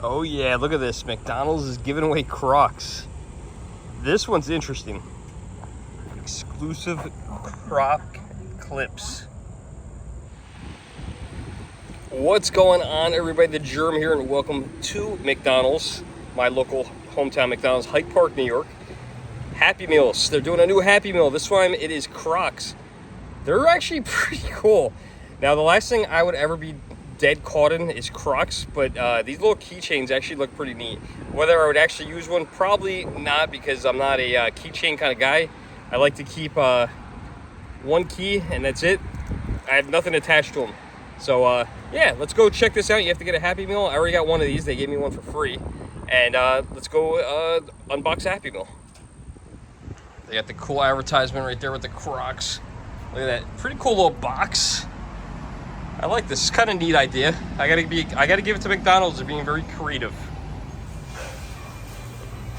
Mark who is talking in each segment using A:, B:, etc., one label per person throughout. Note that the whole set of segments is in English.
A: Oh yeah, look at this. McDonald's is giving away Crocs. This one's interesting. Exclusive Croc clips. What's going on, everybody? The Germ here, and welcome to McDonald's, my local hometown McDonald's, Hyde Park, New York. Happy Meals. They're doing a new Happy Meal. This time it is Crocs. They're actually pretty cool. Now, the last thing I would ever be dead caught in is Crocs, but these little keychains actually look pretty neat. Whether I would actually use one, probably not, because I'm not a keychain kind of guy. I like to keep one key and that's it. I have nothing attached to them. So yeah, let's go check this out. You have to get a Happy Meal. I already got one of these. They gave me one for free. And let's go unbox a Happy Meal. They got the cool advertisement right there with the Crocs. Look at that. Pretty cool little box. I like this. It's kind of a neat idea. I gotta give it to McDonald's. They're being very creative.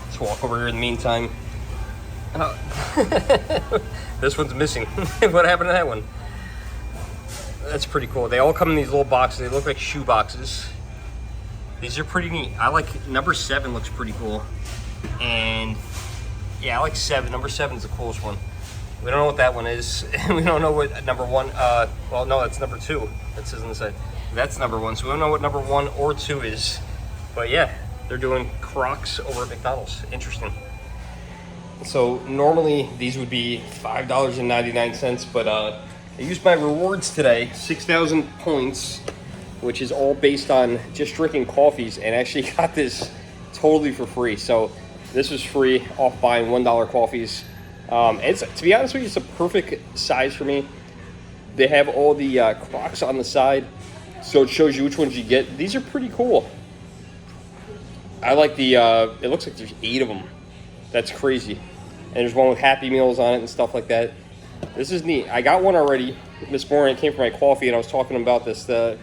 A: Let's walk over here in the meantime. This one's missing. What happened to that one? That's pretty cool. They all come in these little boxes. They look like shoe boxes. These are pretty neat. I like number 7. Looks pretty cool. And yeah, I like 7. Number 7 is the coolest one. We don't know what that one is. We don't know what number 1, well, no, that's number 2. That says on the side. That's number 1, so we don't know what number 1 or 2 is. But yeah, they're doing Crocs over at McDonald's. Interesting. So normally these would be $5.99, but I used my rewards today, 6,000 points, which is all based on just drinking coffees, and actually got this totally for free. So this was free off buying $1 coffees. It's, to be honest with you, it's a perfect size for me. They have all the Crocs on the side, so it shows you which ones you get. These are pretty cool. I like the, it looks like there's 8 of them. That's crazy. And there's one with Happy Meals on it and stuff like that. This is neat. I got one already this morning. It came from my coffee, and I was talking about this, the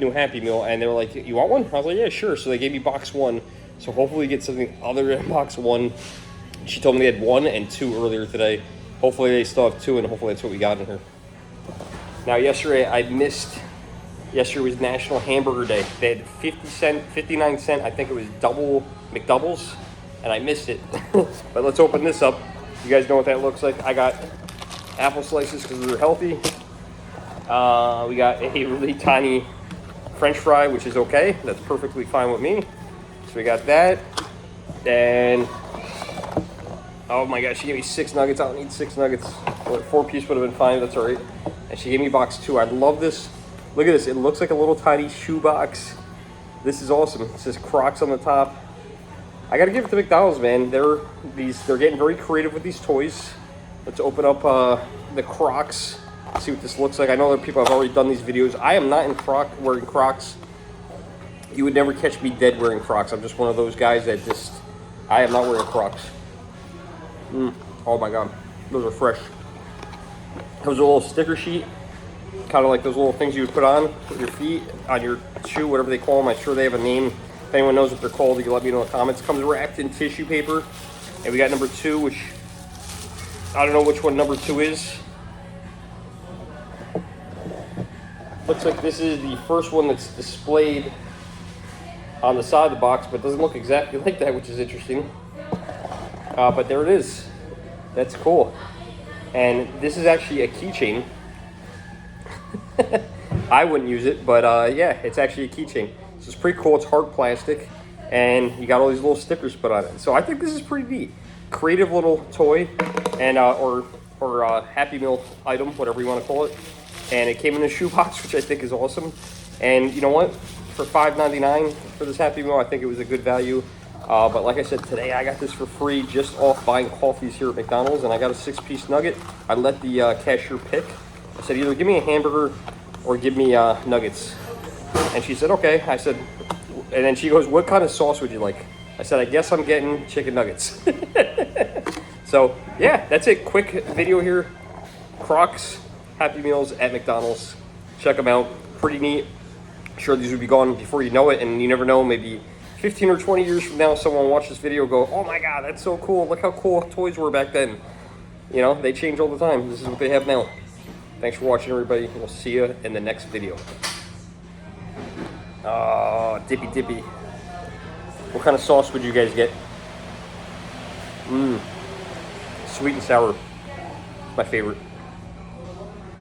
A: new Happy Meal, and they were like, you want one? I was like, yeah, sure. So they gave me box 1. So hopefully get something other than box 1. She told me they had 1 and 2 earlier today. Hopefully they still have 2, and hopefully that's what we got in here. Now, yesterday I missed. Yesterday was National Hamburger Day. They had 59 cent, I think it was double McDoubles, and I missed it. But let's open this up. You guys know what that looks like. I got apple slices because they're healthy. We got a really tiny French fry, which is okay. That's perfectly fine with me. So we got that. And oh my gosh, she gave me 6 nuggets. I don't need 6 nuggets. 4-piece would have been fine. That's all right. And she gave me box 2. I love this. Look at this. It looks like a little tiny shoe box. This is awesome. It says Crocs on the top. I got to give it to McDonald's, man. They're getting very creative with these toys. Let's open up the Crocs. See what this looks like. I know that people have already done these videos. I am not wearing Crocs. You would never catch me dead wearing Crocs. I'm just one of those guys that I am not wearing Crocs. Oh my god, those are fresh. There's a little sticker sheet, kind of like those little things you would put on with your feet, on your shoe, whatever they call them. I'm sure they have a name. If anyone knows what they're called, you can let me know in the comments. It comes wrapped in tissue paper. And we got number 2, which I don't know which one number 2 is. Looks like this is the first one that's displayed on the side of the box, but it doesn't look exactly like that, which is interesting. But there it is. That's cool. And this is actually a keychain. I wouldn't use it, but yeah, it's actually a keychain. So it's pretty cool. It's hard plastic, and you got all these little stickers put on it. So I think this is pretty neat. Creative little toy, and or Happy Meal item, whatever you want to call it. And it came in a shoe box, which I think is awesome. And you know what? For $5.99 for this Happy Meal, I think it was a good value. But like I said, today I got this for free just off buying coffees here at McDonald's, and I got a 6-piece nugget. I let the cashier pick. I said, either give me a hamburger or give me nuggets. And she said, okay. I said, and then she goes, what kind of sauce would you like? I said, I guess I'm getting chicken nuggets. So yeah, that's it. Quick video here. Crocs Happy Meals at McDonald's. Check them out. Pretty neat. I'm sure these would be gone before you know it, and you never know, maybe 15 or 20 years from now, someone will watch this video and go, oh my god, that's so cool. Look how cool toys were back then. You know, they change all the time. This is what they have now. Thanks for watching, everybody. We'll see you in the next video. Dippy. What kind of sauce would you guys get? Mmm. Sweet and sour. My favorite.